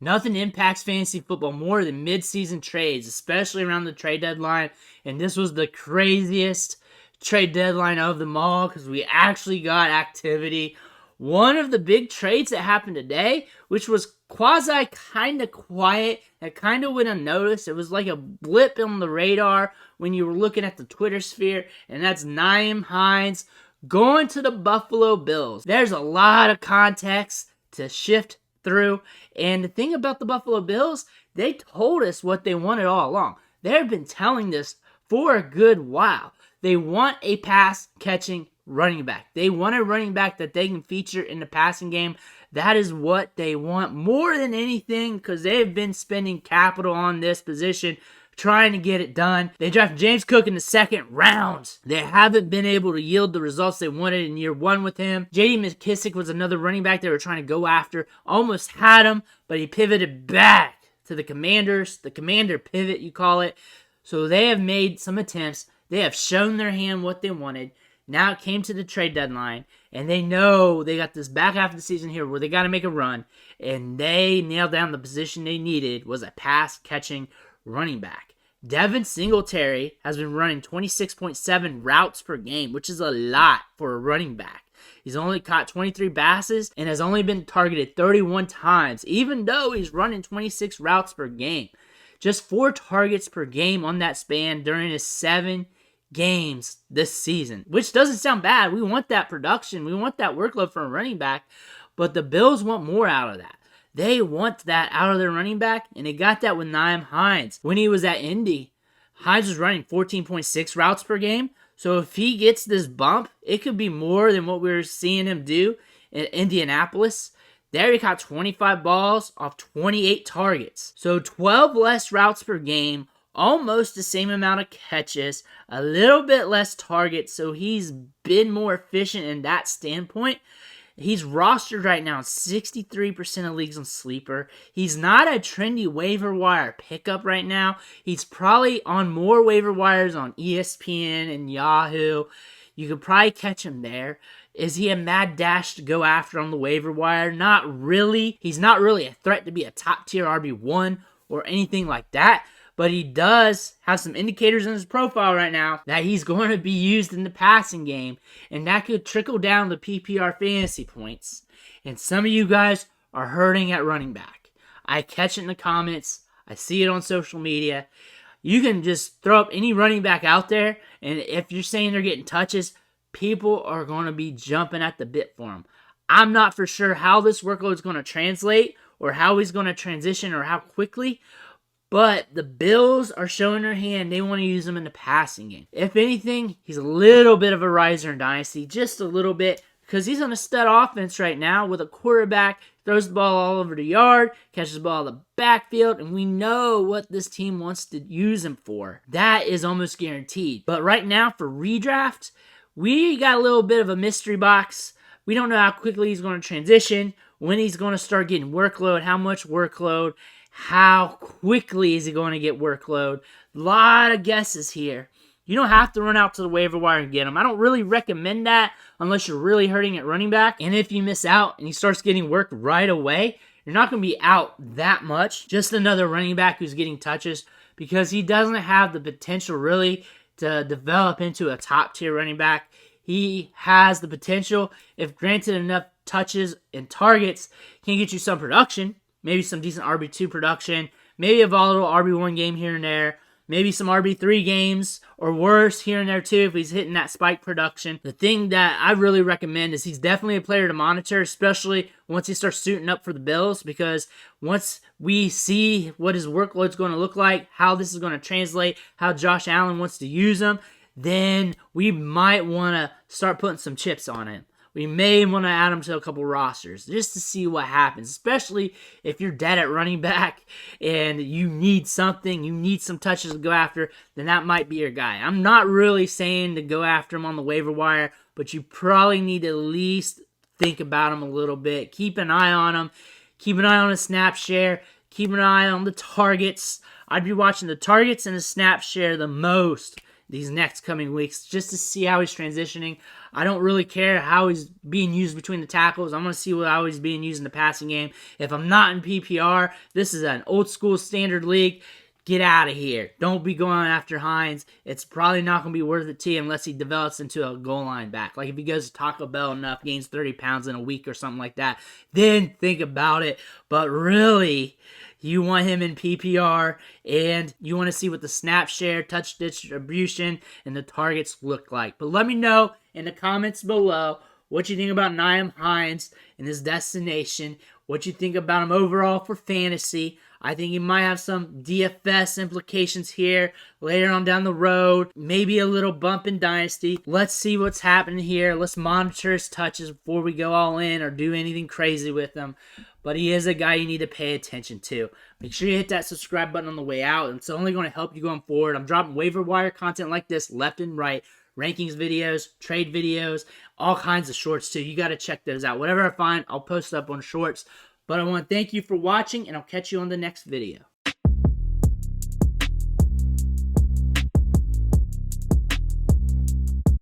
Nothing impacts fantasy football more than mid-season trades, especially around the trade deadline. And this was the craziest trade deadline of them all because we actually got activity. One of the big trades that happened today, which was quasi kind of quiet, that kind of went unnoticed. It was like a blip on the radar when you were looking at the Twitter sphere, and that's Nyheim Hines going to the Buffalo Bills. There's a lot of context to shift through. And the thing about the Buffalo Bills, they told us what they wanted all along. They've been telling this for a good while. They want a pass-catching running back. They want a running back that they can feature in the passing game. That is what they want more than anything because they've been spending capital on this position trying to get it done. They drafted James Cook in the second round. They haven't been able to yield the results they wanted in year one with him. J.D. McKissick was another running back they were trying to go after. Almost had him, but he pivoted back to the Commanders. The Commander pivot, you call it. So they have made some attempts. They have shown their hand what they wanted. Now it came to the trade deadline, and they know they got this back half of the season here where they got to make a run, and they nailed down the position they needed was a pass-catching running back. Devin Singletary has been running 26.7 routes per game, which is a lot for a running back. He's only caught 23 passes and has only been targeted 31 times, even though he's running 26 routes per game. Just 4 targets per game on that span during his 7 games this season, which doesn't sound bad. We want that production. We want that workload for a running back, but the Bills want more out of that. They want that out of their running back, and they got that with Nyheim Hines. When he was at Indy, Hines was running 14.6 routes per game, so if he gets this bump, it could be more than what we were seeing him do in Indianapolis. There he caught 25 balls off 28 targets. So 12 less routes per game, almost the same amount of catches, a little bit less targets, so he's been more efficient in that standpoint. He's rostered right now in 63% of leagues on Sleeper. He's not a trendy waiver wire pickup right now. He's probably on more waiver wires on ESPN and Yahoo. You could probably catch him there. Is he a mad dash to go after on the waiver wire? Not really. He's not really a threat to be a top tier RB1 or anything like that. But he does have some indicators in his profile right now that he's going to be used in the passing game. And that could trickle down the PPR fantasy points. And some of you guys are hurting at running back. I catch it in the comments. I see it on social media. You can just throw up any running back out there. And if you're saying they're getting touches, people are going to be jumping at the bit for him. I'm not for sure how this workload is going to translate or how he's going to transition or how quickly. But the Bills are showing their hand. They want to use him in the passing game. If anything, he's a little bit of a riser in Dynasty. Just a little bit. Because he's on a stud offense right now with a quarterback. Throws the ball all over the yard. Catches the ball in the backfield. And we know what this team wants to use him for. That is almost guaranteed. But right now for redraft, we got a little bit of a mystery box. We don't know how quickly he's going to transition. When he's going to start getting workload. How much workload. How quickly is he going to get workload? A lot of guesses here. You don't have to run out to the waiver wire and get him. I don't really recommend that unless you're really hurting at running back. And if you miss out and he starts getting work right away, you're not going to be out that much. Just another running back who's getting touches because he doesn't have the potential really to develop into a top tier running back. He has the potential, if granted enough touches and targets, can get you some production. Maybe some decent RB2 production. Maybe a volatile RB1 game here and there. Maybe some RB3 games or worse here and there too if he's hitting that spike production. The thing that I really recommend is he's definitely a player to monitor, especially once he starts suiting up for the Bills, because once we see what his workload's going to look like, how this is going to translate, how Josh Allen wants to use him, then we might want to start putting some chips on him. We may want to add him to a couple rosters just to see what happens, especially if you're dead at running back and you need something, you need some touches to go after, then that might be your guy. I'm not really saying to go after him on the waiver wire, but you probably need to at least think about him a little bit. Keep an eye on him. Keep an eye on his snap share. Keep an eye on the targets. I'd be watching the targets and the snap share the most these next coming weeks just to see how he's transitioning. I don't really care how he's being used between the tackles. I'm going to see how he's being used in the passing game. If I'm not in PPR, this is an old school standard league. Get out of here. Don't be going after Hines. It's probably not going to be worth it to you unless he develops into a goal line back. Like if he goes to Taco Bell enough, gains 30 pounds in a week or something like that, then think about it. But really, you want him in PPR, and you want to see what the snap share, touch distribution, and the targets look like. But let me know in the comments below what you think about Nyheim Hines and his destination, what you think about him overall for fantasy. I think he might have some DFS implications here later on down the road. Maybe a little bump in Dynasty. Let's see what's happening here. Let's monitor his touches before we go all in or do anything crazy with him. But he is a guy you need to pay attention to. Make sure you hit that subscribe button on the way out. It's only going to help you going forward. I'm dropping waiver wire content like this left and right. Rankings videos, trade videos, all kinds of shorts too. You got to check those out. Whatever I find, I'll post up on shorts. But I want to thank you for watching, and I'll catch you on the next video.